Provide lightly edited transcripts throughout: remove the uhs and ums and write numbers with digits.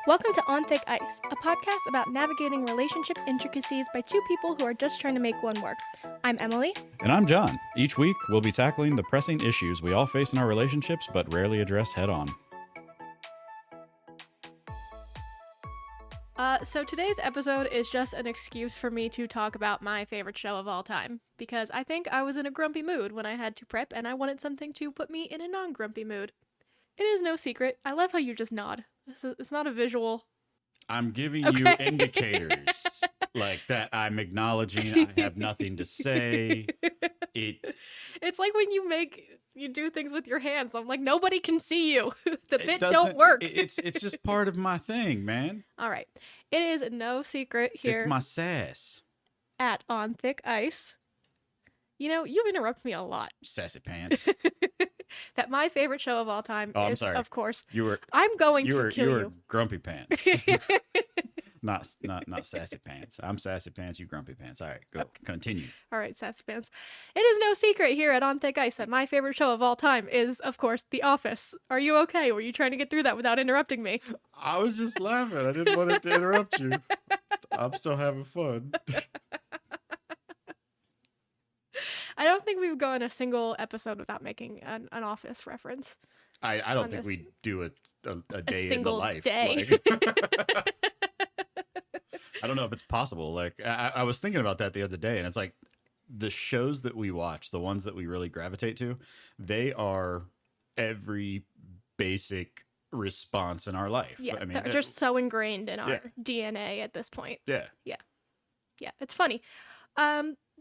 Welcome to On Thick Ice, a podcast about navigating relationship intricacies by two people who are just trying to make one work. I'm Emily. And I'm John. Each week, we'll be tackling the pressing issues we all face in our relationships but rarely address head on. So today's episode is just an excuse for me to talk about my favorite show of all time, because I think I was in a grumpy mood when I had to prep, and I wanted something to put me in a non-grumpy mood. It is no secret. I love how you just nod. It's not a visual. I'm giving you indicators like that I'm acknowledging I have nothing to say. It's like when you do things with your hands. I'm like, nobody can see you. The bit doesn't don't work. It's just part of my thing, man. All right. It is no secret here It's my sass. at On Thick Ice. You know, you interrupt me a lot. Sassy pants. That my favorite show of all time Oh, is, I'm sorry. of course, You I'm going were to kill you were you. grumpy pants. Not sassy pants. I'm sassy pants, you grumpy pants. All right, go. Okay. Continue. All right, sassy pants. It is no secret here at On Thick Ice that my favorite show of all time is, of course, The Office. Are you okay? Were you trying to get through that without interrupting me? I was just laughing. I didn't want it to interrupt you. I'm still having fun. I don't think we've gone a single episode without making an Office reference. I don't On think this. we do a day in the single life. day. Like, I don't know if it's possible. Like I was thinking about that the other day, and it's like the shows that we watch, the ones that we really gravitate to, they are every basic response in our life. Yeah, I mean, they're just so ingrained in our yeah. DNA at this point. yeah. Yeah, it's funny.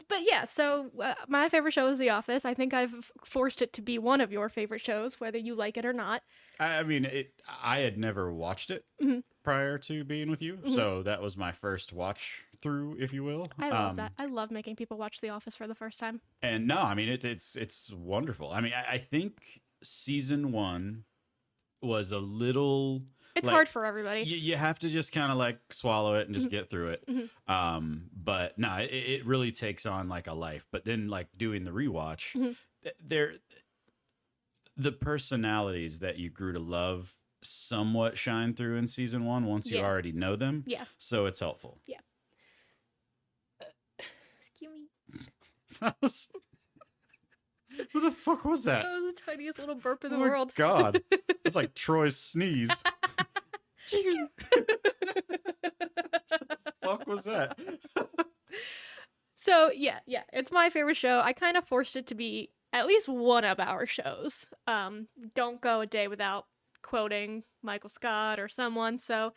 But yeah, so my favorite show is The Office. I think I've forced it to be one of your favorite shows, whether you like it or not. I mean, I had never watched it Mhm. prior to being with you, Mhm. so that was my first watch through, if you will. I love that. I love making people watch The Office for the first time. And no, I mean it's wonderful. I mean, I think season 1 was a little. It's like, hard for everybody. You have to just kind of like swallow it and just get through it. Mhm. But no, it really takes on like a life. But then like doing the rewatch, Mhm. the personalities that you grew to love somewhat shine through in season 1 once you Yeah. already know them. Yeah. So it's helpful. Excuse me. What the fuck was that? That was the tiniest little burp in the Oh my world. God. That's like Troy's sneeze. What the fuck was that? So yeah, it's my favorite show. I kind of forced it to be at least one of our shows. Don't go a day without quoting Michael Scott or someone. So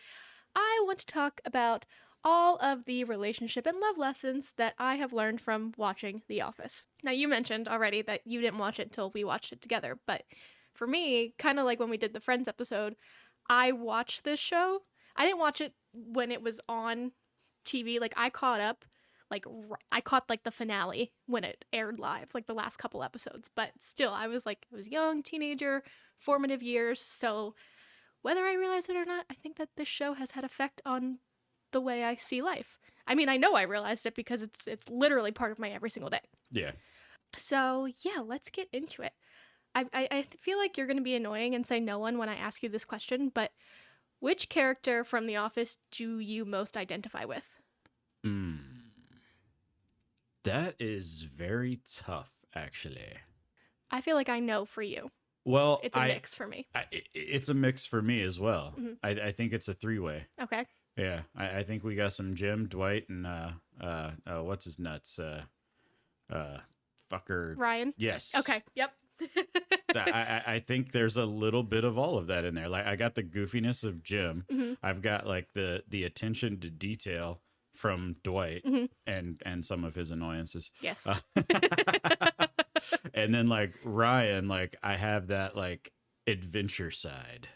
I want to talk about all of the relationship and love lessons that I have learned from watching The Office. Now, you mentioned already that you didn't watch it until we watched it together, but for me, kind of like when we did the Friends episode, I watched this show. I didn't watch it when it was on TV. Like, I caught up. Like, I caught, like, the finale when it aired live, like, the last couple episodes. But still, I was young, teenager, formative years. So whether I realize it or not, I think that this show has had effect on the way I see life. I mean, I know I realized it because it's literally part of my every single day. Yeah. So, yeah, let's get into it. I feel like you're going to be annoying and say no one when I ask you this question, but which character from The Office do you most identify with? That is very tough, actually. I feel like I know for you. Well, It's a mix for me. It's a mix for me as well. Mhm. I think it's a 3-way. Okay. Yeah, I think we got some Jim, Dwight, and what's his nuts? Fucker. Ryan? Yes. Okay. Yep. I think there's a little bit of all of that in there. Like I got the goofiness of Jim. Mhm. I've got like the attention to detail from Dwight Mhm. and some of his annoyances. Yes. And then like Ryan, like I have that like adventure side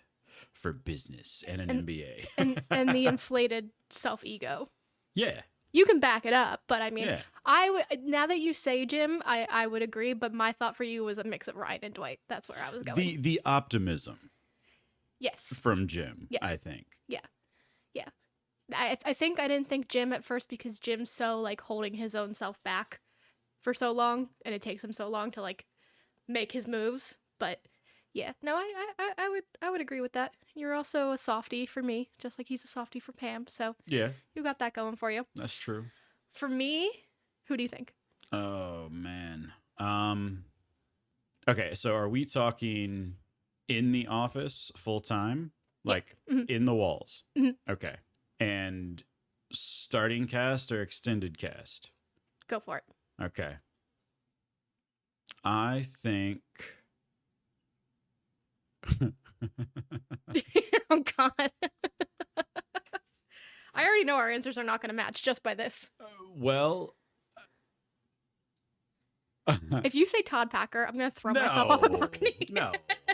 for business and an MBA. and the inflated self-ego. Yeah. You can back it up, but I mean, Yeah. now that you say Jim, I would agree, but my thought for you was a mix of Ryan and Dwight. That's where I was going. The optimism Yes. from Jim, Yes. I think. I think I didn't think Jim at first because Jim's so like holding his own self back for so long, and it takes him so long to like make his moves. But Yeah, no, I would agree with that. You're also a softie for me, just like he's a softie for Pam. So Yeah, you got that going for you. that's true. For me, who do you think? Oh man. Okay, so are we talking in the office full time? Yeah. Like Hmm. in the walls? Hmm. Okay. And starting cast or extended cast? Go for it. Okay. I think Oh God. I already know our answers are not going to match just by this. well, If you say Todd Packer, I'm going to throw myself off a no, balcony. no.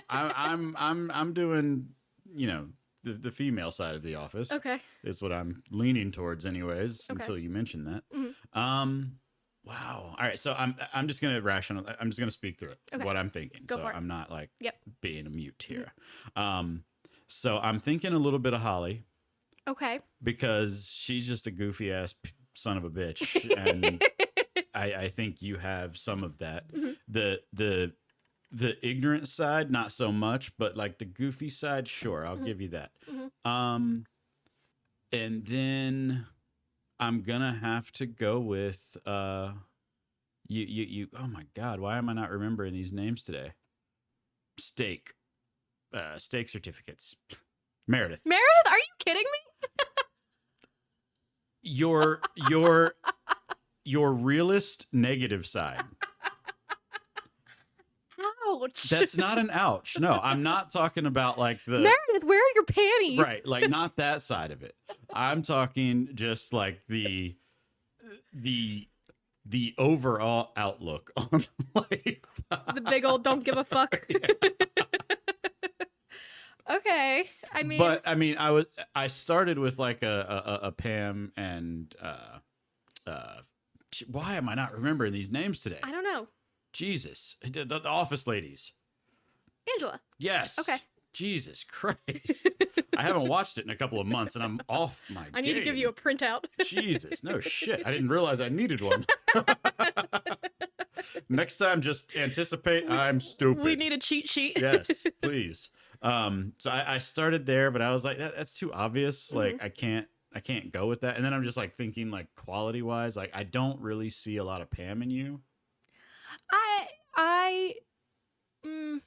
I'm doing, you know, the female side of the office. Okay. Is what I'm leaning towards, anyways. Okay. Until you mentioned that. Mhm. Wow. All right. So I'm just gonna I'm just gonna speak through it. Okay. What I'm thinking. Go so for it. I'm not like Yep. being a mute here. So I'm thinking a little bit of Holly Okay. because she's just a goofy ass son of a bitch, and I think you have some of that. Mhm. The ignorant side, not so much, but like the goofy side, sure, I'll Mhm. give you that. Mhm. And then I'm gonna have to go with you oh my god, why am I not remembering these names today? Steak. Steak certificates. Meredith. Meredith, are you kidding me? Your realist negative side. Ouch. That's not an ouch. No, I'm not talking about like the Meredith, where are your panties? right, like not that side of it. I'm talking just like the overall outlook on life. The big old don't give a fuck. Yeah. Okay. I mean, But I mean, I started with like a Pam and why am I not remembering these names today? I don't know. Jesus, the office ladies. Angela. Yes. Okay. Jesus Christ. I haven't watched it in a couple of months and I'm off my I need to give game. you a printout. Jesus, no shit. I didn't realize I needed one. Next time, just anticipate I'm stupid. We need a cheat sheet. Yes, please. So I started there, but I was like, that's too obvious. Like Mhm. I can't go with that. And then I'm just like thinking like quality wise, like I don't really see a lot of Pam in you. I mm,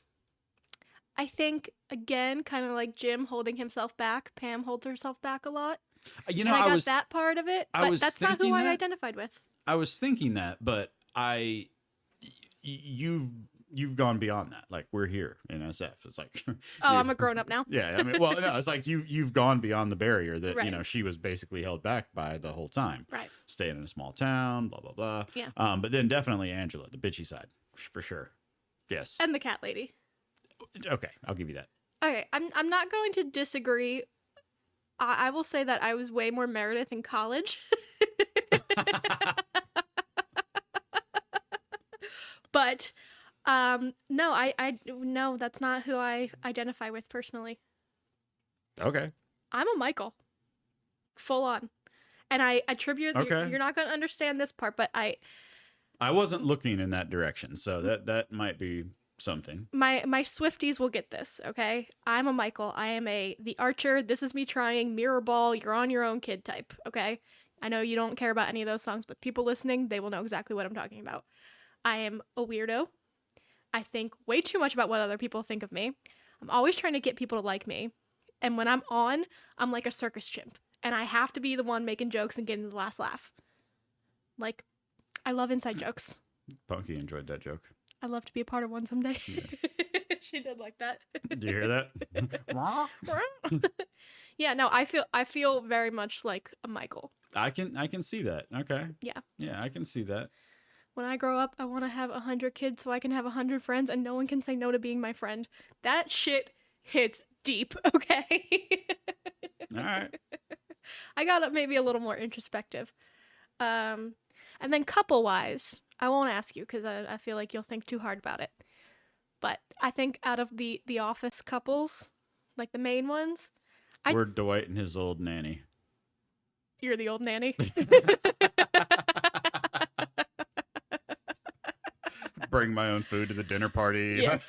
I think again, kind of like Jim holding himself back. Pam holds herself back a lot. You And know, I got that part of it, I but was that's not who thinking I that. identified with. I was thinking that, but you've gone beyond that. Like we're here in SF. It's like Oh, you- I'm a grown up now. Yeah, I mean, well, no, it's like you've gone beyond the barrier that Right. she was basically held back by the whole time. Right. Staying in a small town, blah blah blah. Yeah. But then definitely Angela, the bitchy side, for sure. Yes. And the cat lady. Okay, I'll give you that. Okay, I'm not going to disagree. I will say that I was way more Meredith in college. But no, no, that's not who I identify with personally. Okay. I'm a Michael. Full on. And I attribute Okay. you're not going to understand this part, but I wasn't looking in that direction, so that might be something. my Swifties will get this, okay? I'm a Michael. I am the archer. This is me trying mirror ball. You're on your own kid type, okay? I know you don't care about any of those songs, but people listening, they will know exactly what I'm talking about. I am a weirdo. I think way too much about what other people think of me. I'm always trying to get people to like me. And when I'm on, I'm like a circus chimp. And I have to be the one making jokes and getting the last laugh. Like, I love inside jokes. Punky enjoyed that joke. I'd love to be a part of one someday. Yeah. She did like that. Do you hear that? Yeah, no, I feel very much like a Michael. I can see that. Okay. Yeah. Yeah, I can see that. When I grow up, I want to have 100 kids so I can have 100 friends and no one can say no to being my friend. That shit hits deep, okay? All right. I got maybe a little more introspective. And then couple-wise, I won't ask you because I feel like you'll think too hard about it. But I think out of the Office couples, like the main ones, We're Dwight and his old nanny. You're the old nanny. Bring my own food to the dinner party. Yes.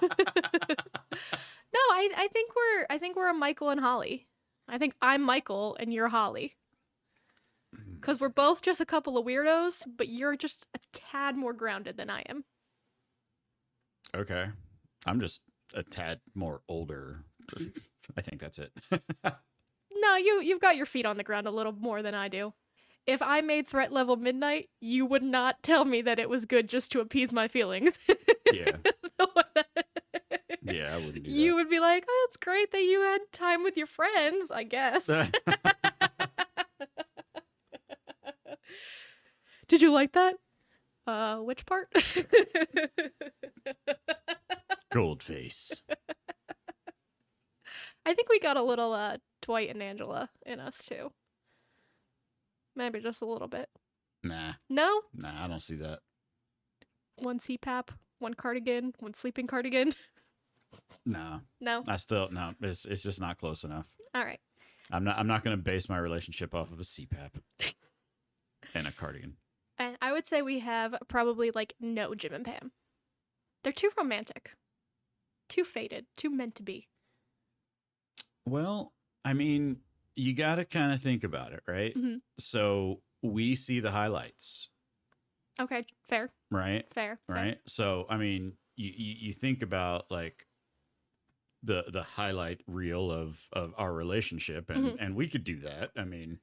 No, I think we're a Michael and Holly. I think I'm Michael and you're Holly. Because we're both just a couple of weirdos, but you're just a tad more grounded than I am. Okay. I'm just a tad more older. I think that's it. No, you've got your feet on the ground a little more than I do. If I made threat level midnight, you would not tell me that it was good just to appease my feelings. Yeah. Yeah, I wouldn't do You would be like, oh, it's great that you had time with your friends, I guess. that. Did you like that? Which part? Goldface. I think we got a little Dwight and Angela in us too. Maybe just a little bit. Nah. No? Nah, I don't see that. One CPAP, one cardigan, one sleeping cardigan. No. No? No. It's just not close enough. All right. I'm not going to base my relationship off of a CPAP and a cardigan. And I would say we have probably like no Jim and Pam. They're too romantic. Too fated. Too meant to be. Well, I mean, you got to kind of think about it, right? Mm-hmm. So we see the highlights, Okay, fair. right? Fair. Right. So, I mean, you think about like the highlight reel of our relationship, and we could do that. I mean,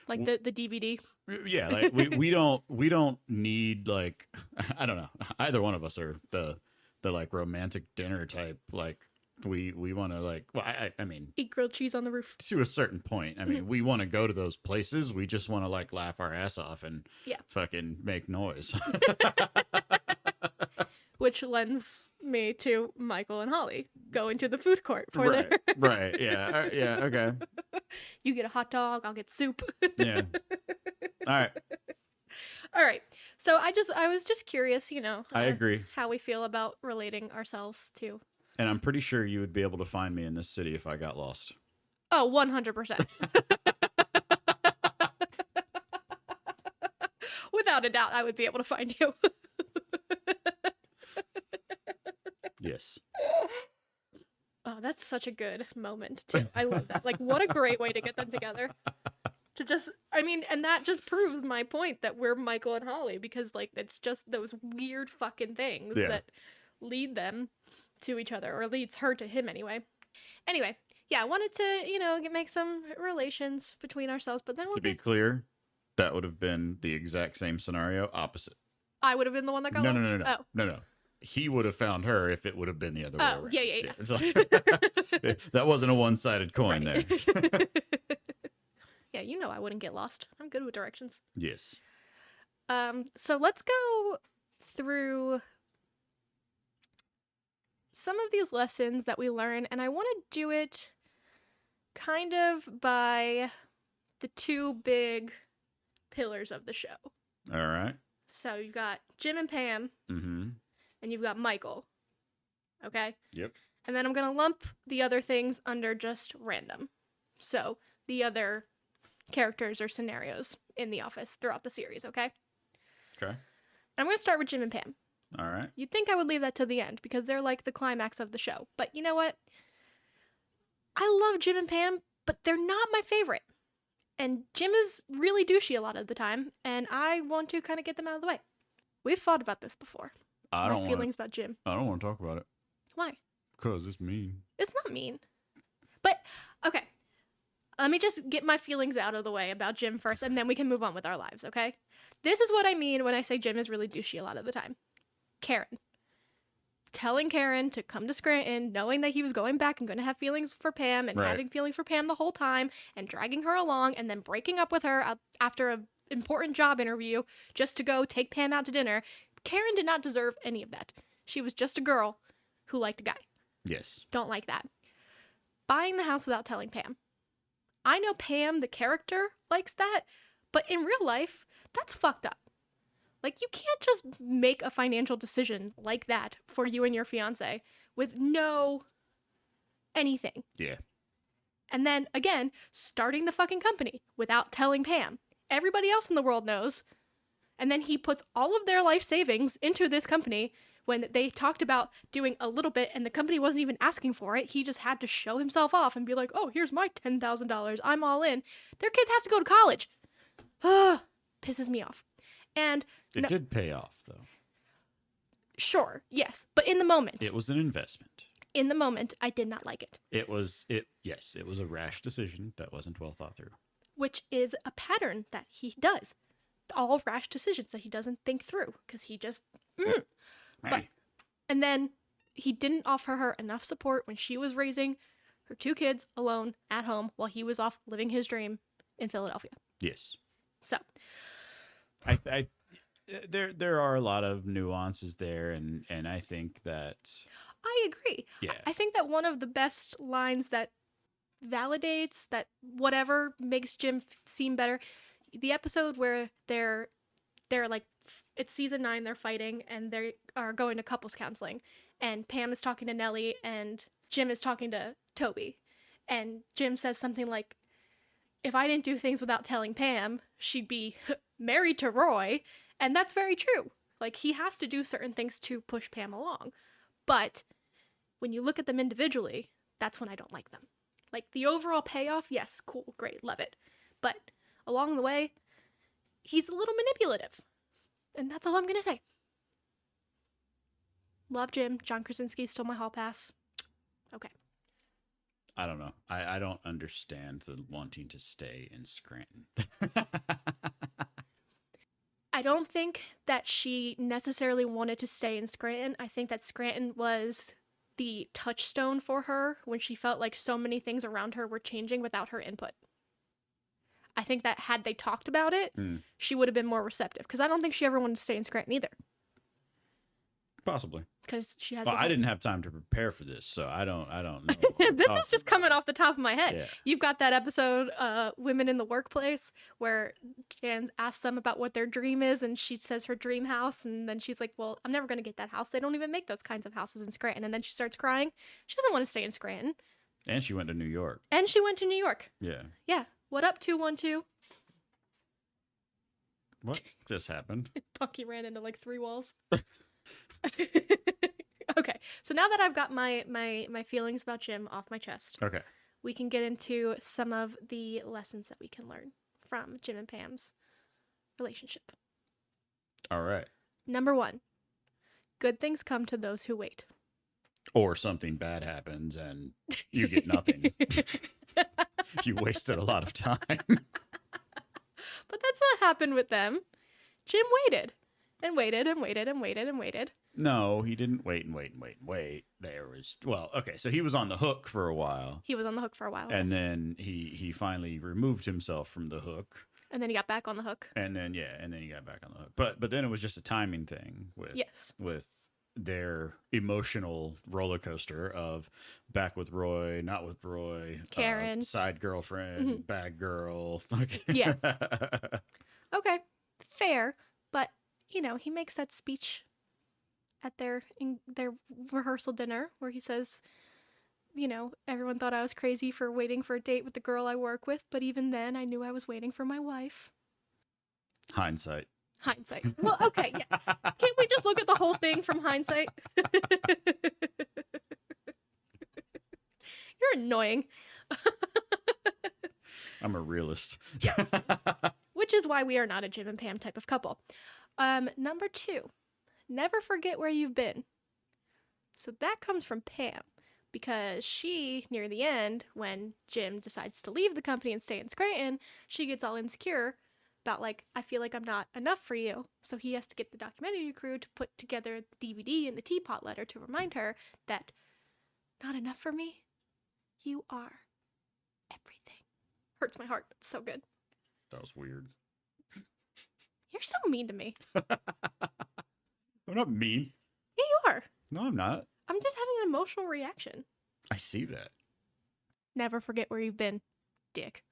Like the DVD. yeah, like we don't need like I don't know. Either one of us are the like romantic dinner type. Like we want to like. Well, I mean, Eat grilled cheese on the roof. to a certain point. I mean, we want to go to those places. We just want to like laugh our ass off and fucking make noise. Which lends me to Michael and Holly going to the food court for right, their. right, yeah, yeah, okay, You get a hot dog, I'll get soup. yeah. All right, All right. So I was just curious, I agree, how we feel about relating ourselves to. and I'm pretty sure you would be able to find me in this city if I got lost. Oh, 100%. Without a doubt, I would be able to find you. Yes. Oh, that's such a good moment, too. I love that. Like, what a great way to get them together. And that just proves my point that we're Michael and Holly, because, like, it's just those weird fucking things that lead them to each other, or leads her to him anyway. Anyway, yeah, I wanted to, make some relations between ourselves, but then To be clear, that would have been the exact same scenario, opposite. I would have been the one that got No, lost? no, no, no, Oh. no, no. He would have found her if it would have been the other way Oh, around. yeah. It's like, that wasn't a one-sided coin there. Yeah, I wouldn't get lost. I'm good with directions. Yes. So let's go through some of these lessons that we learn, and I want to do it kind of by the two big pillars of the show. All right. So you've got Jim and Pam, Mm-hmm. and you've got Michael. Okay? Yep. And then I'm going to lump the other things under just random. So the other characters or scenarios in The Office throughout the series, okay? Okay. I'm going to start with Jim and Pam. All right. You'd think I would leave that to the end because they're like the climax of the show. But you know what? I love Jim and Pam, but they're not my favorite. And Jim is really douchey a lot of the time, and I want to kind of get them out of the way. We've thought about this before. My feelings about Jim. I don't want to talk about it. Why? Because it's mean. It's not mean. But, okay. Let me just get my feelings out of the way about Jim first, and then we can move on with our lives, okay? This is what I mean when I say Jim is really douchey a lot of the time. Karen. Telling Karen to come to Scranton, knowing that he was going back and going to have feelings for Pam, and having feelings for Pam the whole time, and dragging her along, and then breaking up with her after an important job interview just to go take Pam out to dinner. Karen did not deserve any of that. She was just a girl who liked a guy. Yes. Don't like that. Buying the house without telling Pam. I know Pam, the character, likes that, but in real life, that's fucked up. Like, you can't just make a financial decision like that for you and your fiance with no anything. Yeah. And then, again, starting the fucking company without telling Pam. Everybody else in the world knows. And then he puts all of their life savings into this company when they talked about doing a little bit and the company wasn't even asking for it. He just had to show himself off and be like, oh, here's my $10,000. I'm all in. Their kids have to go to college. Pisses me off. And It did pay off, though. Sure, yes. But in the moment. It was an investment. In the moment, I did not like it. Yes, it was a rash decision that wasn't well thought through. Which is a pattern that he does. All rash decisions that he doesn't think through because he just. But, and then he didn't offer her enough support when she was raising her 2 kids alone at home while he was off living his dream in Philadelphia. Yes. So, there are a lot of nuances there, and I think that I agree. Yeah. I think that one of the best lines that validates that whatever makes Jim seem better, the episode where they're like, it's season 9, they're fighting and they are going to couples counseling, and Pam is talking to Nellie and Jim is talking to Toby, and Jim says something like, if I didn't do things without telling Pam, she'd be married to Roy. And that's very true. Like, he has to do certain things to push Pam along. But when you look at them individually, that's when I don't like them. Like, the overall payoff, yes, cool, great, love it. But along the way, he's a little manipulative. And that's all I'm going to say. Love Jim. John Krasinski stole my hall pass. Okay. I don't know. I don't understand the wanting to stay in Scranton. I don't think that she necessarily wanted to stay in Scranton. I think that Scranton was the touchstone for her when she felt like so many things around her were changing without her input. I think that had they talked about it, she would have been more receptive. Because I don't think she ever wanted to stay in Scranton either. Possibly. Because she has. Well, I didn't have time to prepare for this, so I don't know. This is just coming off the top of my head. Yeah. You've got that episode, Women in the Workplace, where Jan asks them about what their dream is, and she says her dream house, and then she's like, well, I'm never going to get that house. They don't even make those kinds of houses in Scranton. And then she starts crying. She doesn't want to stay in Scranton. And she went to New York. Yeah. Yeah. What up, 212? What just happened? Bucky ran into like 3 walls. Okay, so now that I've got my feelings about Jim off my chest, Okay. we can get into some of the lessons that we can learn from Jim and Pam's relationship. All right. Number 1, good things come to those who wait. Or something bad happens and you get nothing. You wasted a lot of time. But that's not happened with them. Jim waited and waited and waited and waited and waited. No, he didn't wait and wait and wait and wait. There was, well, okay, so he was on the hook for a while. He was on the hook for a while. And yes. then he finally removed himself from the hook. And then he got back on the hook. And then he got back on the hook. But then it was just a timing thing with their emotional roller coaster of back with Roy, not with Roy, Karen, side girlfriend, bad girl. Okay. Yeah. Okay, fair, but he makes that speech at their rehearsal dinner where he says, everyone thought I was crazy for waiting for a date with the girl I work with, but even then I knew I was waiting for my wife. Hindsight. Well, okay, yeah. Can't we just look at the whole thing from hindsight? You're annoying. I'm a realist. Yeah. Which is why we are not a Jim and Pam type of couple. Number 2, never forget where you've been. So that comes from Pam, because she, near the end, when Jim decides to leave the company and stay in Scranton, she gets all insecure about, like, I feel like I'm not enough for you. So he has to get the documentary crew to put together the DVD and the teapot letter to remind her that, not enough for me? You are everything. Hurts my heart. It's so good. That was weird. You're so mean to me. I'm not mean. Yeah, you are. No, I'm not. I'm just having an emotional reaction. I see that. Never forget where you've been, dick.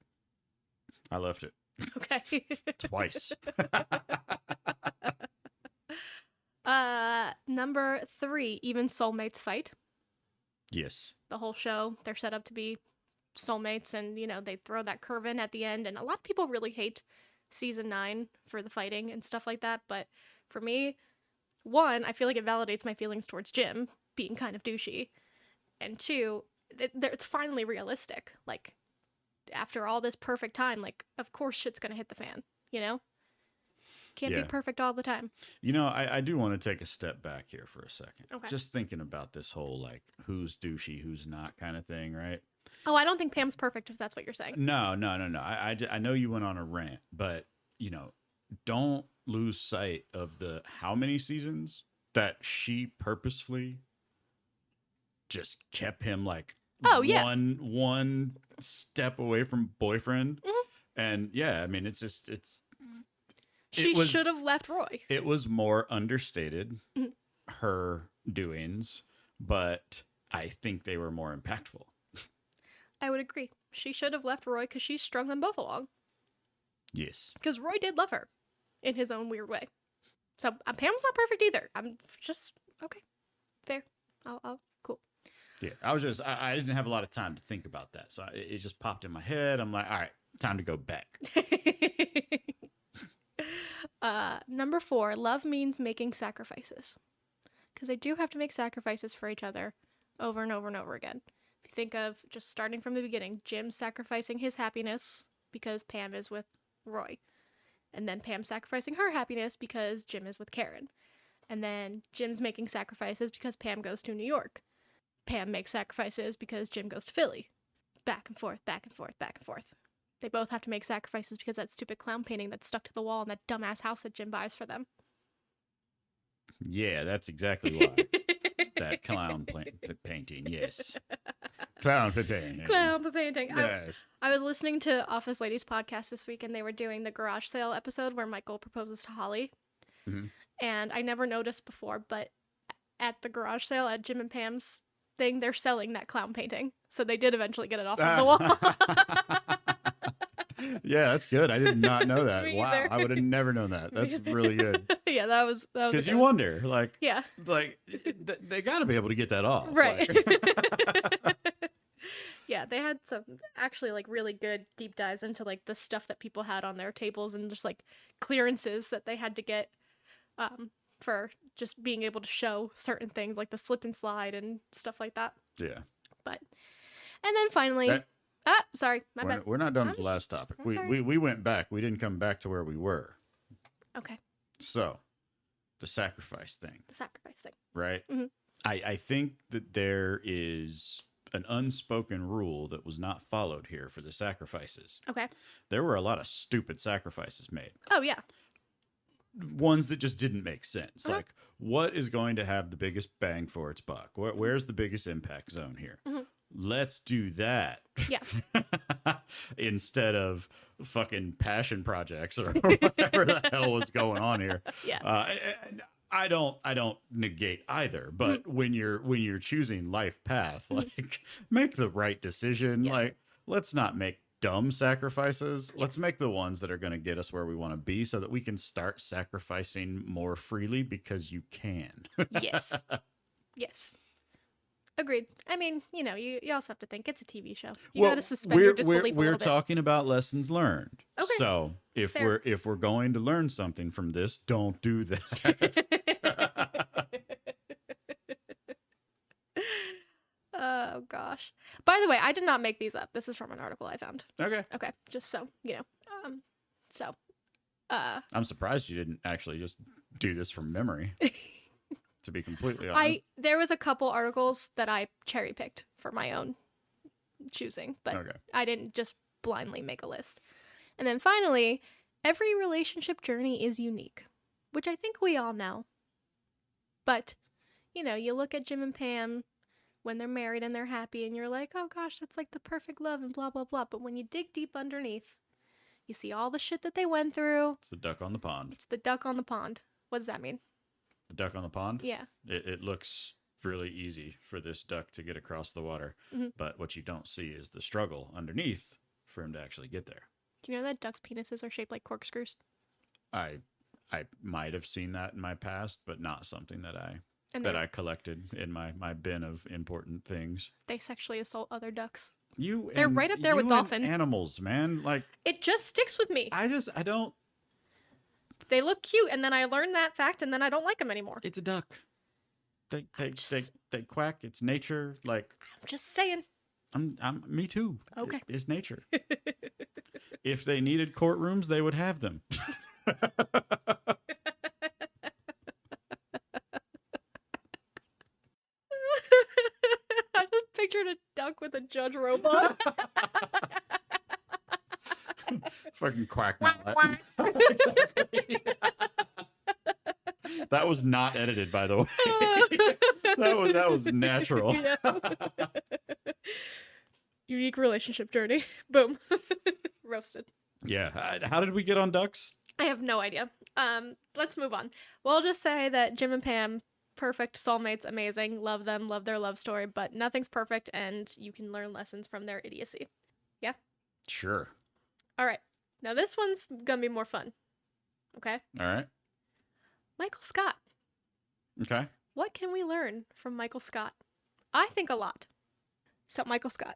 I left it. Okay. Twice. Number 3, even soulmates fight. Yes. The whole show, they're set up to be soulmates, and they throw that curve in at the end, and a lot of people really hate season 9 for the fighting and stuff like that. But for me, one, I feel like it validates my feelings towards Jim being kind of douchey. And two, it's finally realistic. Like, after all this perfect time, like, of course shit's gonna hit the fan, you know? Can't be Yeah. perfect all the time. You know, I do want to take a step back here for a second. Okay. Just thinking about this whole like who's douchey, who's not kind of thing, right? Oh, I don't think Pam's perfect if that's what you're saying. No, no, no, no. I know you went on a rant, but you know, don't lose sight of the how many seasons that she purposefully just kept him like Oh, yeah. one step away from boyfriend. Mhm. And yeah, I mean it's She was- should have left Roy. it was more understated Mhm. her doings, but I think they were more impactful. I would agree. She should have left Roy because she strung them both along. Yes. Because Roy did love her in his own weird way. So Pam's not perfect either. I'm just, okay, fair. Cool. Yeah. I didn't have a lot of time to think about that. So it just popped in my head. I'm like, all right, time to go back. Number 4, love means making sacrifices. Because they do have to make sacrifices for each other over and over and over again. If you think of just starting from the beginning, Jim sacrificing his happiness because Pam is with Roy. And then Pam sacrificing her happiness because Jim is with Karen. And then Jim's making sacrifices because Pam goes to New York. Pam makes sacrifices because Jim goes to Philly. Back and forth, back and forth, back and forth. They both have to make sacrifices because that stupid clown painting that's stuck to the wall in that dumbass house that Jim buys for them. Yeah, that's exactly why. That clown painting, yes. Clown painting. Clown painting. Yes. I was listening to Office Ladies podcast this week, and they were doing the garage sale episode where Michael proposes to Holly. Mhm. And I never noticed before, but at the garage sale at Jim and Pam's thing, they're selling that clown painting. So they did eventually get it off of the wall. Yeah, that's good. I did not know that. Me Wow, either. I would have never known that. That's really good. Yeah, that was Because a you good- wonder, like, Yeah, they got to be able to get that off, right. like- Yeah, they had some actually like really good deep dives into like the stuff that people had on their tables and just like clearances that they had to get for just being able to show certain things like the slip and slide and stuff like that. yeah. But and then finally, That- sorry, my bad. We're not done with the last topic. I'm We, sorry. we went back. We didn't come back to where we were. Okay, So, the sacrifice thing, the sacrifice thing. right? Mhm. I think that there is an unspoken rule that was not followed here for the sacrifices. Okay. There were a lot of stupid sacrifices made. Oh yeah. Ones that just didn't make sense. Uh-huh. Like, what is going to have the biggest bang for its buck? Where's the biggest impact zone here? Mhm. Let's do that. Yeah. Instead of fucking passion projects or whatever the hell was going on here. Yeah. I don't negate either, but Mm-hmm. when you're choosing life path, like make the right decision. Yes. Like, let's not make dumb sacrifices. Let's Yes. make the ones that are going to get us where we want to be so that we can start sacrificing more freely because you can. Yes. Yes. Agreed. I mean, you know, you also have to think it's a TV show. You gotta suspend your disbelief a we're little bit. talking about lessons learned. Okay. So if Fair. we're going to learn something from this, don't do that. Oh gosh. By the way, I did not make these up. This is from an article I found. Okay. Okay, just so you know. So, I'm surprised you didn't actually just do this from memory. To be completely honest. there was a couple articles that I cherry picked for my own choosing, but Okay. I didn't just blindly make a list. And then finally, every relationship journey is unique, which I think we all know. But, you know, you look at Jim and Pam when they're married and they're happy and you're like, oh gosh, that's like the perfect love and blah, blah, blah. But when you dig deep underneath, you see all the shit that they went through. It's the duck on the pond. It's the duck on the pond. What does that mean? The duck on the pond? Yeah. It looks really easy for this duck to get across the water. Mhm. But what you don't see is the struggle underneath for him to actually get there. Do you know that ducks' penises are shaped like corkscrews? I might have seen that in my past, but not something that I And that I collected in my bin of important things. they sexually assault other ducks. You They're and- right up there with you and dolphins. Animals, man. Like It just sticks with me. I don't They look cute, and then I learned that fact, and then I don't like them anymore. It's a duck. They I'm just, they quack. It's nature. Like I'm just saying. I'm me too. Okay. It's nature. If they needed courtrooms, they would have them. I just pictured a duck with a judge robot. Fucking quack Quack, mallet. quack. Exactly. That was not edited, by the way. that was natural. Yeah. Unique relationship journey. Boom. Roasted. Yeah. How did we get on ducks? I have no idea. Let's move on. We'll just say that Jim and Pam, perfect soulmates, amazing. Love them, love their love story, but nothing's perfect, and you can learn lessons from their idiocy. Yeah? Sure. All right. Now this one's gonna be more fun. Okay? All right. Michael Scott. Okay. What can we learn from Michael Scott? I think a lot. So, Michael Scott.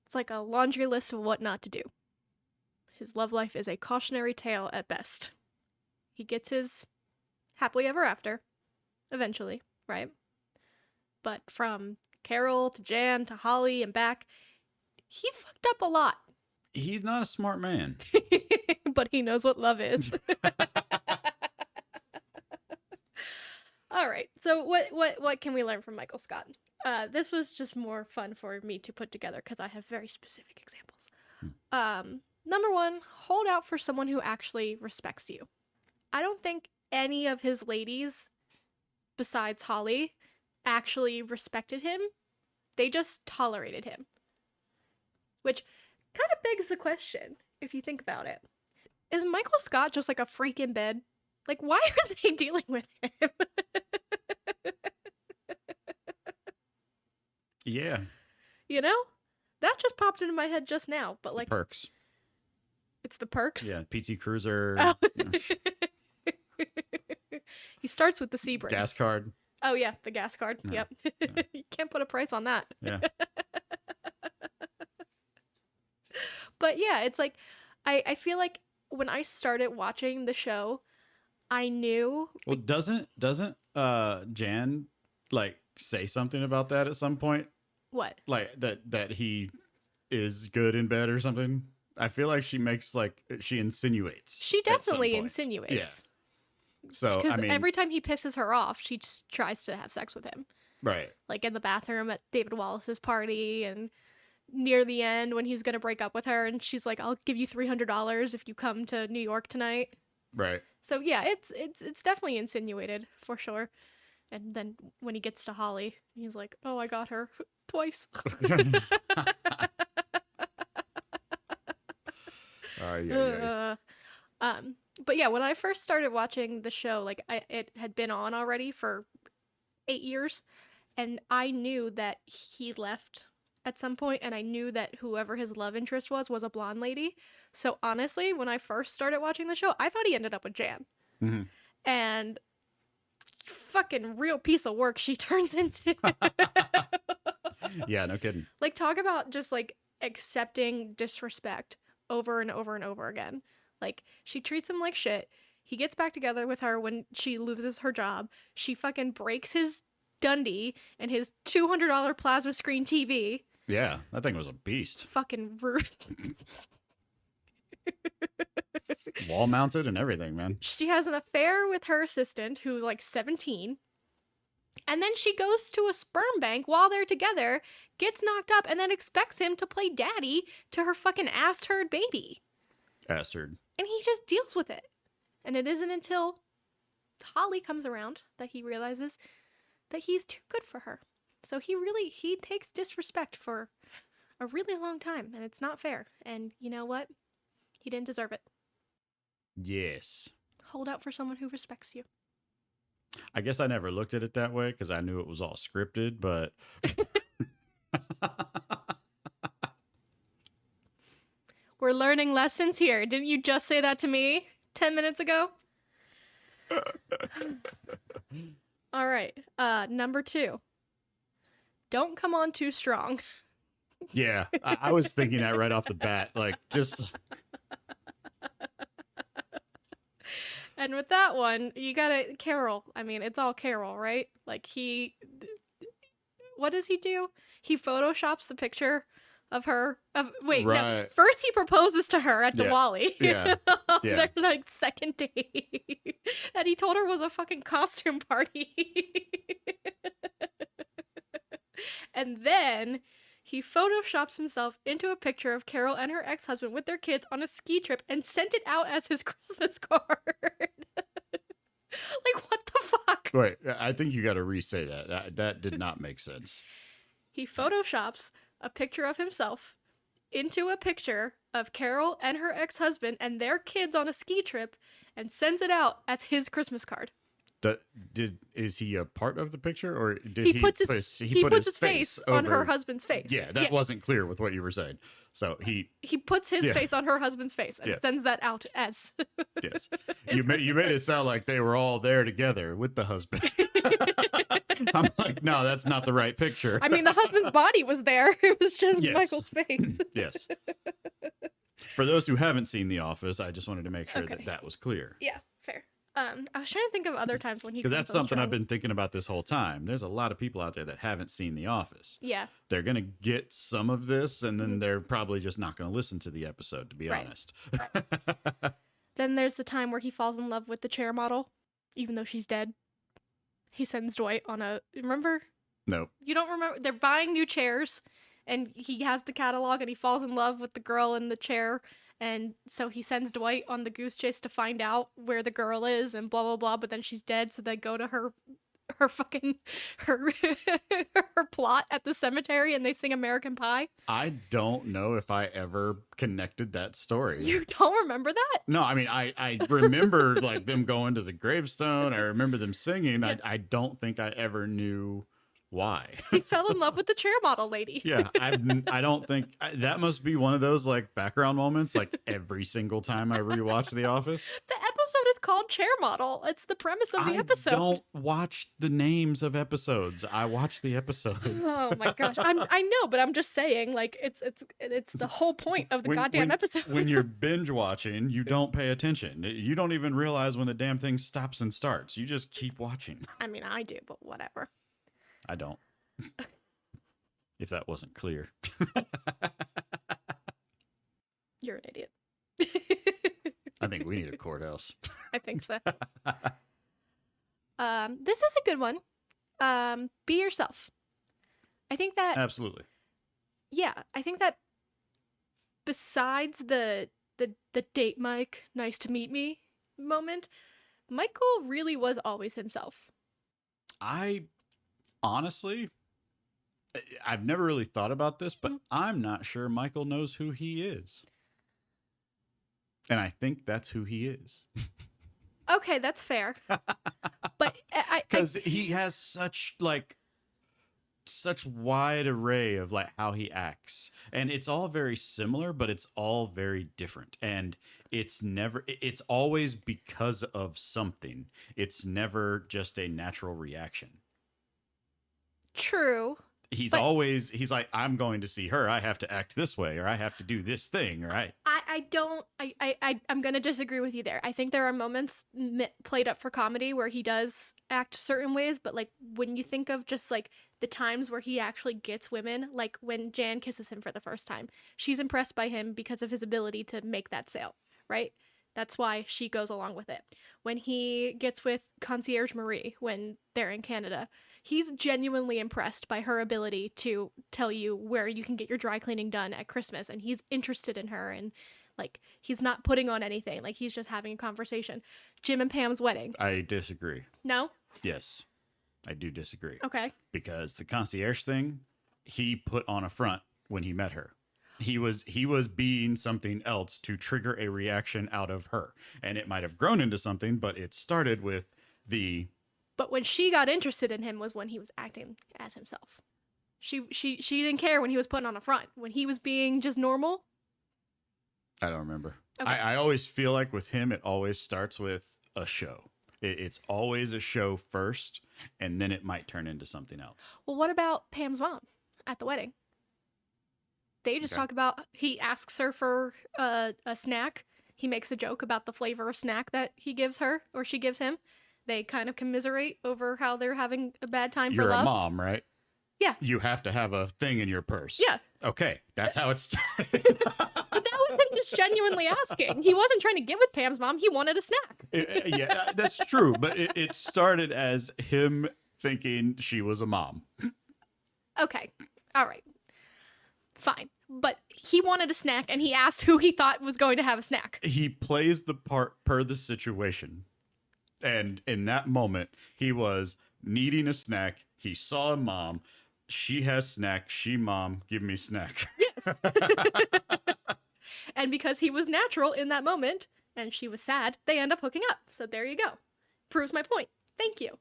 It's like a laundry list of what not to do. His love life is a cautionary tale at best. He gets his happily ever after, eventually, right? But from Carol to Jan to Holly and back, he fucked up a lot. He's not a smart man. But he knows what love is. All right. So what can we learn from Michael Scott? This was just more fun for me to put together because I have very specific examples. Number one, hold out for someone who actually respects you. I don't think any of his ladies, besides Holly, actually respected him. They just tolerated him. Which kind of begs the question, if you think about it. Is Michael Scott just like a freak in bed? Like, why are they dealing with him? Yeah. You know? That just popped into my head just now. But It's like, the perks. it's the perks? Yeah. PT Cruiser. Oh. You know, He starts with the Sebring. gas card. Oh, yeah, the gas card. Yeah. Yep. Yeah. You can't put a price on that. Yeah. But yeah, it's like, I feel like when I started watching the show, I knew. Well, doesn't Jan like say something about that at some point? What? Like that he is good in bed or something? I feel like she makes like she insinuates. She at some definitely point. insinuates. Yeah. So Because I mean, every time he pisses her off, she just tries to have sex with him. right. Like in the bathroom at David Wallace's party, and near the end when he's gonna break up with her, and she's like, "I'll give you $300 if you come to New York tonight." Right. So yeah, it's definitely insinuated for sure. And then when he gets to Holly, he's like, "Oh, I got her twice." Yeah. But yeah, when I first started watching the show, like it had been on already for 8 years, and I knew that he left at some point, and I knew that whoever his love interest was a blonde lady. So honestly, when I first started watching the show, I thought he ended up with Jan. Mhm. And fucking real piece of work she turns into. Yeah, no kidding. Like, talk about just like accepting disrespect over and over and over again. Like, she treats him like shit. He gets back together with her when she loses her job. She fucking breaks his Dundee and his $200 plasma screen TV. Yeah, that thing was a beast. Fucking rude. Wall mounted and everything, man. She has an affair with her assistant, who's like 17. And then she goes to a sperm bank while they're together, gets knocked up, and then expects him to play daddy to her fucking ass turd baby. Bastard. And he just deals with it. And it isn't until Holly comes around that he realizes that he's too good for her. So he takes disrespect for a really long time, and it's not fair. And you know what? He didn't deserve it. Yes. Hold out for someone who respects you. I guess I never looked at it that way because I knew it was all scripted, but We're learning lessons here. Didn't you just say that to me 10 minutes ago? All right. Number 2. Don't come on too strong. yeah, I was thinking that right off the bat. Like, just And with that one, you gotta Carol. I mean, it's all Carol, right? Like what does he do? He photoshops the picture of her. Wait, no. Right. First, he proposes to her at Yeah. Diwali. Yeah. On Yeah. their like second date, that he told her was a fucking costume party. And then he photoshops himself into a picture of Carol and her ex-husband with their kids on a ski trip and sent it out as his Christmas card. Like, what the fuck? Wait, I think you got to re-say that. That did not make sense. He photoshops a picture of himself into a picture of Carol and her ex-husband and their kids on a ski trip and sends it out as his Christmas card. Is he a part of the picture, or did He puts his face on her husband's face. Yeah, that wasn't clear with what you were saying. So he puts his face on her husband's face and sends that out as. Yes, you made it sound like they were all there together with the husband. I'm like, no, that's not the right picture. I mean, the husband's body was there. It was just Michael's face. Yes. For those who haven't seen The Office, I just wanted to make sure that was clear. Yeah, fair. I was trying to think of other times when he, because that's something I've been thinking about this whole time. There's a lot of people out there that haven't seen The Office. Yeah. They're going to get some of this, and then they're probably just not going to listen to the episode, to be honest. Right. Then there's the time where he falls in love with the chair model, even though she's dead. He sends Dwight on a... Remember? No. You don't remember? They're buying new chairs, and he has the catalog, and he falls in love with the girl in the chair. And so he sends Dwight on the goose chase to find out where the girl is and blah, blah, blah. But then she's dead. So they go to her fucking, her plot at the cemetery and they sing American Pie. I don't know if I ever connected that story. You don't remember that? No, I mean, I remember like them going to the gravestone. I remember them singing. Yeah. I don't think I ever knew why. He fell in love with the chair model lady. Yeah, I don't think that must be one of those like background moments. Like every single time I rewatch The Office, the episode is called Chair Model. It's the premise of the episode. I don't watch the names of episodes. I watch the episode. Oh my gosh, I know, but I'm just saying, like it's the whole point of the goddamn episode. When you're binge watching, you don't pay attention. You don't even realize when the damn thing stops and starts. You just keep watching. I mean, I do, but whatever. I don't. If that wasn't clear. You're an idiot. I think we need a courthouse. I think so. This is a good one. Be yourself. I think that... Absolutely. Yeah, I think that besides the date Mike, nice to meet me moment, Michael really was always himself. Honestly, I've never really thought about this, but I'm not sure Michael knows who he is. And I think that's who he is. Okay, that's fair. But because he has such wide array of like how he acts, and it's all very similar, but it's all very different. And it's always because of something. It's never just a natural reaction. True. He's like, I'm going to see her. I have to act this way, or I have to do this thing, or I'm going to disagree with you there. I think there are moments played up for comedy where he does act certain ways, but like when you think of just like the times where he actually gets women, like when Jan kisses him for the first time, she's impressed by him because of his ability to make that sale, right? That's why she goes along with it. When he gets with Concierge Marie when they're in Canada, he's genuinely impressed by her ability to tell you where you can get your dry cleaning done at Christmas, and he's interested in her, and like he's not putting on anything, like he's just having a conversation. Jim and Pam's wedding. I disagree. No? Yes, I do disagree. Okay. Because the concierge thing, he put on a front when he met her. He was being something else to trigger a reaction out of her, and it might have grown into something, but it started with the... But when she got interested in him was when he was acting as himself. She didn't care when he was putting on a front. When he was being just normal. I don't remember. Okay. I always feel like with him, it always starts with a show. It's always a show first, and then it might turn into something else. Well, what about Pam's mom at the wedding? They just talk about, he asks her for a snack. he makes a joke about the flavor of snack that he gives her or she gives him. They kind of commiserate over how they're having a bad time for You're a love. mom, right? Yeah. You have to have a thing in your purse. Yeah. Okay, that's how it started. But that was him just genuinely asking. He wasn't trying to get with Pam's mom. He wanted a snack. Yeah, that's true. But it started as him thinking she was a mom. Okay. All right. Fine. But he wanted a snack and he asked who he thought was going to have a snack. He plays the part per the situation. And in that moment, he was needing a snack. He saw a mom. She has snack. She mom, give me snack. Yes. And because he was natural in that moment and she was sad, they end up hooking up. So there you go. Proves my point. Thank you.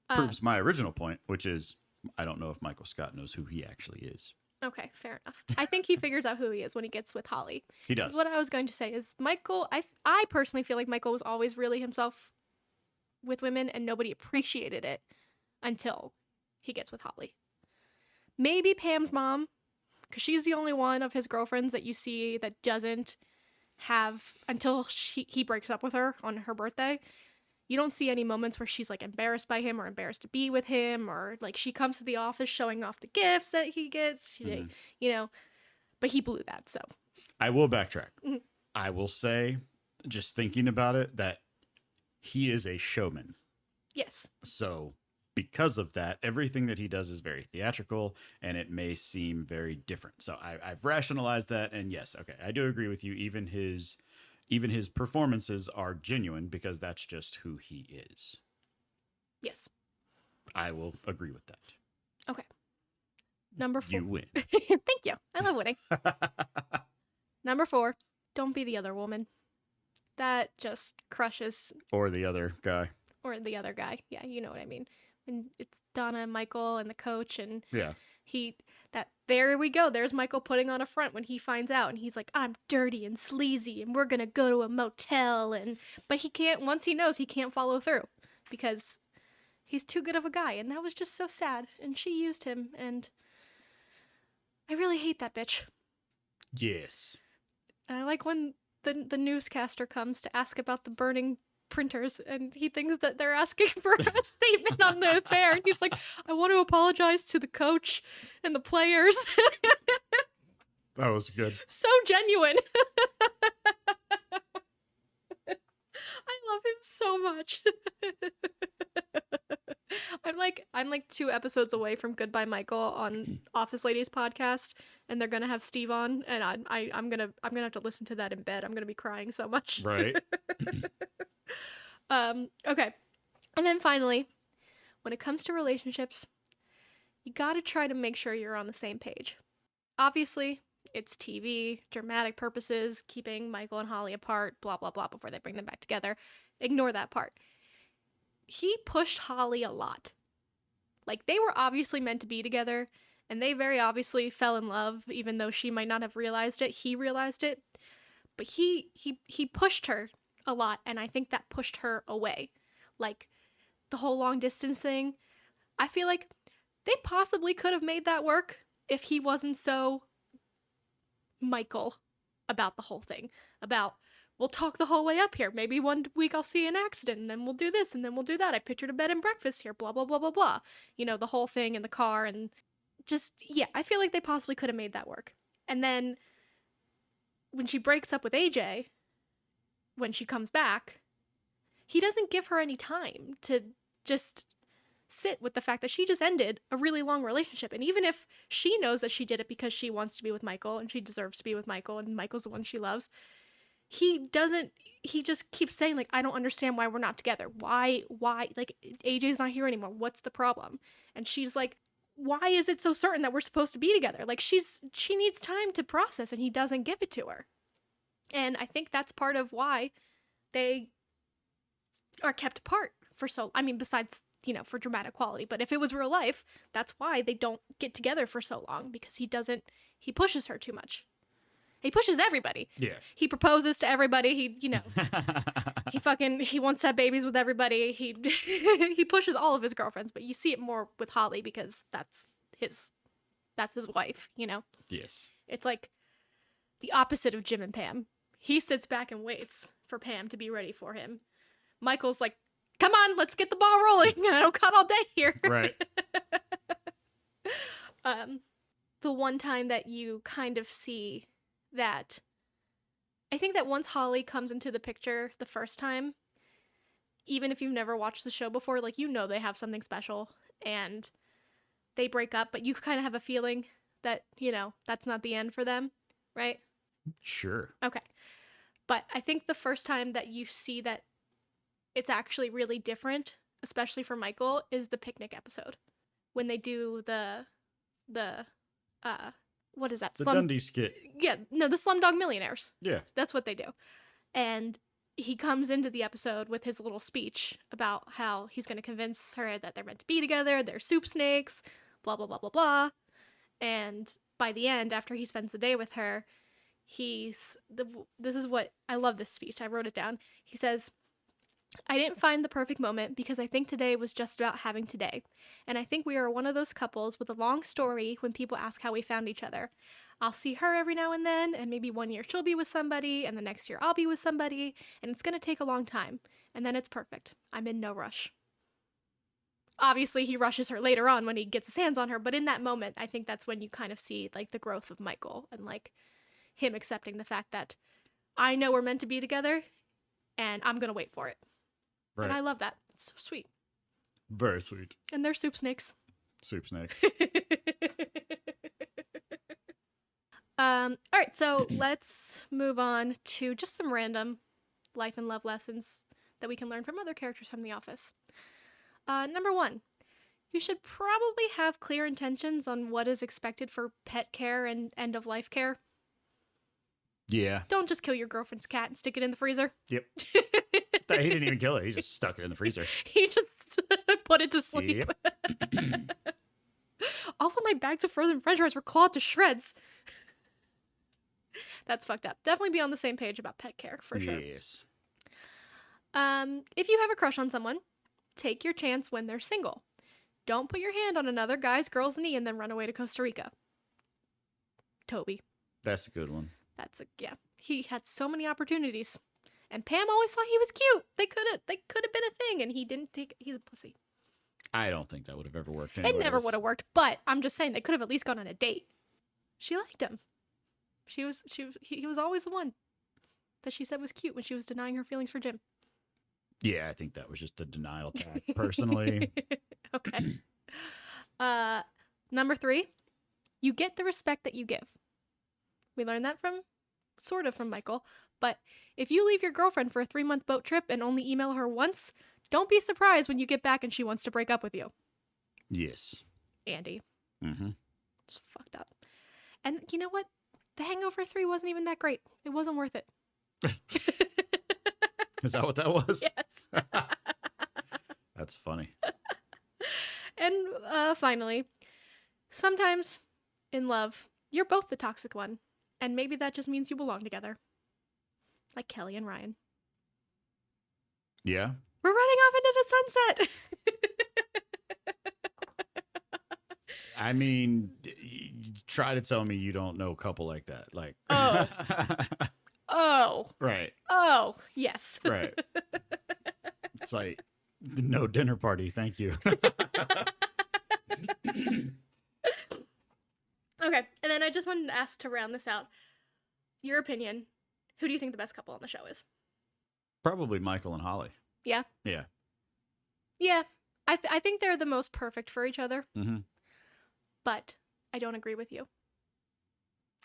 Proves my original point, which is I don't know if Michael Scott knows who he actually is. Okay, fair enough. I think he figures out who he is when he gets with Holly. He does. What I was going to say is Michael, I personally feel like Michael was always really himself with women and nobody appreciated it until he gets with Holly. Maybe Pam's mom, because she's the only one of his girlfriends that you see that doesn't have, until he breaks up with her on her birthday, you don't see any moments where she's like embarrassed by him or embarrassed to be with him, or like she comes to the office showing off the gifts that he gets, you know, but he blew that. So I will backtrack. Mhm. I will say, just thinking about it, that he is a showman. Yes. So because of that, everything that he does is very theatrical and it may seem very different. So I've rationalized that. And yes, okay, I do agree with you. Even his performances are genuine because that's just who he is. Yes. I will agree with that. Okay. Number 4. You win. Thank you. I love winning. Number 4, don't be the other woman. That just crushes. Or the other guy. Or the other guy. Yeah, you know what I mean. And it's Donna and Michael and the coach, and Yeah. there we go. There's Michael putting on a front when he finds out, and he's like, I'm dirty and sleazy, and we're gonna go to a motel, but he can't, once he knows, he can't follow through because he's too good of a guy, and that was just so sad, and she used him, and I really hate that bitch. Yes. And I like when the newscaster comes to ask about the burning printers, and he thinks that they're asking for a statement on the affair, and he's like, I want to apologize to the coach and the players. That was good. So genuine. I love him so much. I'm like 2 episodes away from Goodbye Michael on Office Ladies podcast, and they're gonna have Steve on, and I'm gonna have to listen to that in bed. I'm gonna be crying so much. Right. Okay. And then finally, when it comes to relationships, you gotta try to make sure you're on the same page. Obviously, it's TV, dramatic purposes, keeping Michael and Holly apart, blah, blah, blah, before they bring them back together. Ignore that part. He pushed Holly a lot. Like, they were obviously meant to be together, and they very obviously fell in love, even though she might not have realized it. He realized it. But he pushed her a lot, and I think that pushed her away. Like, the whole long distance thing, I feel like they possibly could have made that work if he wasn't so Michael about the whole thing. About, we'll talk the whole way up here. Maybe one week I'll see an accident, and then we'll do this, and then we'll do that. I pictured a bed and breakfast here, blah, blah, blah, blah, blah. You know, the whole thing in the car, and just, yeah, I feel like they possibly could have made that work. And then when she breaks up with AJ, when she comes back, he doesn't give her any time to just sit with the fact that she just ended a really long relationship. And even if she knows that she did it because she wants to be with Michael and she deserves to be with Michael and Michael's the one she loves, he just keeps saying, like, I don't understand why we're not together. Why, like, AJ's not here anymore. What's the problem? And she's like, why is it so certain that we're supposed to be together? Like, she needs time to process, and he doesn't give it to her. And I think that's part of why they are kept apart for so, I mean, besides, you know, for dramatic quality, but if it was real life, that's why they don't get together for so long, because he pushes her too much. He pushes everybody. Yeah. He proposes to everybody. He wants to have babies with everybody. He pushes all of his girlfriends, but you see it more with Holly because that's his wife, you know? Yes. It's like the opposite of Jim and Pam. He sits back and waits for Pam to be ready for him. Michael's like, come on, let's get the ball rolling. I don't got all day here. Right. The one time that you kind of see that, I think that once Holly comes into the picture the first time, even if you've never watched the show before, like, you know they have something special, and they break up, but you kind of have a feeling that, you know, that's not the end for them, right? Sure. Okay. But I think the first time that you see that it's actually really different, especially for Michael, is the picnic episode. When they do the what is that? The Dundee skit. Yeah, no, the Slumdog Millionaires. Yeah. That's what they do. And he comes into the episode with his little speech about how he's going to convince her that they're meant to be together, they're soup snakes, blah, blah, blah, blah, blah. And by the end, after he spends the day with her, this is what, I love this speech, I wrote it down. He says, I didn't find the perfect moment because I think today was just about having today. And I think we are one of those couples with a long story when people ask how we found each other. I'll see her every now and then, and maybe one year she'll be with somebody, and the next year I'll be with somebody, and it's going to take a long time. And then it's perfect. I'm in no rush. Obviously, he rushes her later on when he gets his hands on her, but in that moment, I think that's when you kind of see, like, the growth of Michael and, like, him accepting the fact that I know we're meant to be together, and I'm going to wait for it. Right. And I love that. It's so sweet. Very sweet. And they're soup snakes. Soup snake. All right, so let's move on to just some random life and love lessons that we can learn from other characters from The Office. Number 1, you should probably have clear intentions on what is expected for pet care and end-of-life care. Yeah. Don't just kill your girlfriend's cat and stick it in the freezer. Yep. He didn't even kill it. He just stuck it in the freezer. He just put it to sleep. Yep. All of my bags of frozen french fries were clawed to shreds. That's fucked up. Definitely be on the same page about pet care, for sure. Yes. If you have a crush on someone, take your chance when they're single. Don't put your hand on another guy's girl's knee and then run away to Costa Rica. Toby. That's a good one. Yeah. He had so many opportunities. And Pam always thought he was cute. They could have been a thing, and he didn't take. He's a pussy. I don't think that would have ever worked. It never would have worked, but I'm just saying they could have at least gone on a date. She liked him. He was always the one that she said was cute when she was denying her feelings for Jim. Yeah, I think that was just a denial tag, personally. Okay. Number 3, you get the respect that you give. We learned that from Michael. But if you leave your girlfriend for a 3-month boat trip and only email her once, don't be surprised when you get back and she wants to break up with you. Yes. Andy. Mm-hmm. It's fucked up. And you know what? The Hangover 3 wasn't even that great. It wasn't worth it. Is that what that was? Yes. That's funny. And finally, sometimes in love, you're both the toxic one. And maybe that just means you belong together. Like Kelly and Ryan. Yeah. We're running off into the sunset. I mean, try to tell me you don't know a couple like that. Like, oh. Oh. Right. Oh, yes. Right. It's like, no dinner party, thank you. Okay, and then I just wanted to ask, to round this out, your opinion, who do you think the best couple on the show is? Probably Michael and Holly. Yeah? Yeah. Yeah, I think they're the most perfect for each other. Mm-hmm. But I don't agree with you.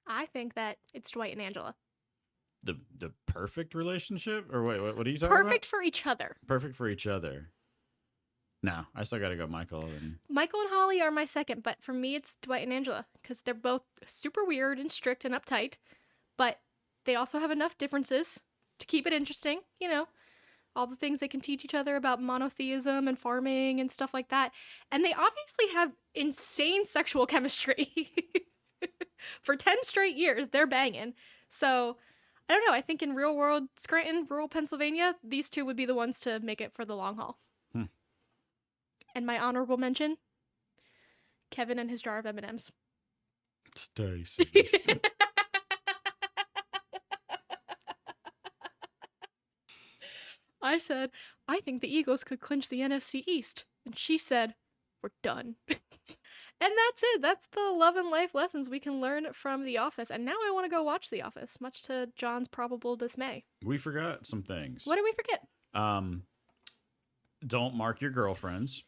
I think that it's Dwight and Angela. The perfect relationship? Or wait, what are you talking about? Perfect for each other. Perfect for each other. No, I still gotta go Michael. Michael and Holly are my second, but for me it's Dwight and Angela, because they're both super weird and strict and uptight, but they also have enough differences to keep it interesting, you know, all the things they can teach each other about monotheism and farming and stuff like that. And they obviously have insane sexual chemistry. For 10 straight years, they're banging. So, I don't know, I think in real world Scranton, rural Pennsylvania, these two would be the ones to make it for the long haul. And my honorable mention, Kevin and his jar of M&Ms. Stacy. I said, I think the Eagles could clinch the NFC East. And she said, we're done. And that's it. That's the love and life lessons we can learn from The Office. And now I want to go watch The Office, much to John's probable dismay. We forgot some things. What did we forget? Don't mark your girlfriends.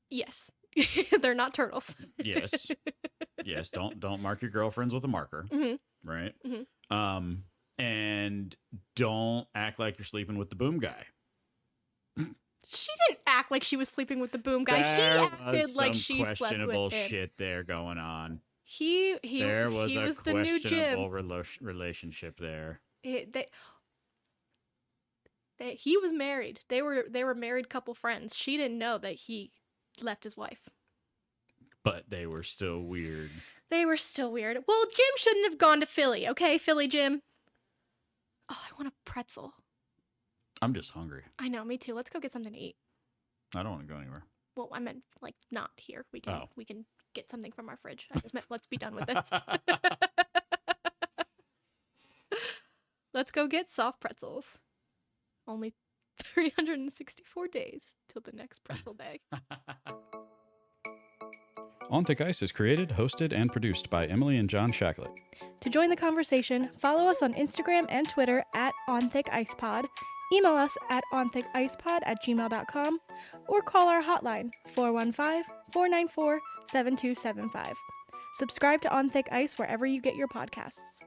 Yes. They're not turtles. Yes. Yes, don't mark your girlfriends with a marker. Mm-hmm. Right? Mm-hmm. And don't act like you're sleeping with the boom guy. She didn't act like she was sleeping with the boom guy. There He acted was like some she slept questionable with him. shit there going on. There was the new questionable Jim. relationship there. He was married. They were married couple friends. She didn't know that he left his wife. But they were still weird. They were still weird. Well, Jim shouldn't have gone to Philly, okay? Philly Jim. Oh, I want a pretzel. I'm just hungry. I know, me too. Let's go get something to eat. I don't want to go anywhere. Well, I meant like not here. We can get something from our fridge. I just meant let's be done with this. Let's go get soft pretzels. Only 364 days till the next pretzel day. On Thick Ice is created, hosted, and produced by Emily and John Shacklet. To join the conversation, follow us on Instagram and Twitter at OnThickIcePod, email us at onthickIcepod@gmail.com, or call our hotline 415-494-7275. Subscribe to On Thick Ice wherever you get your podcasts.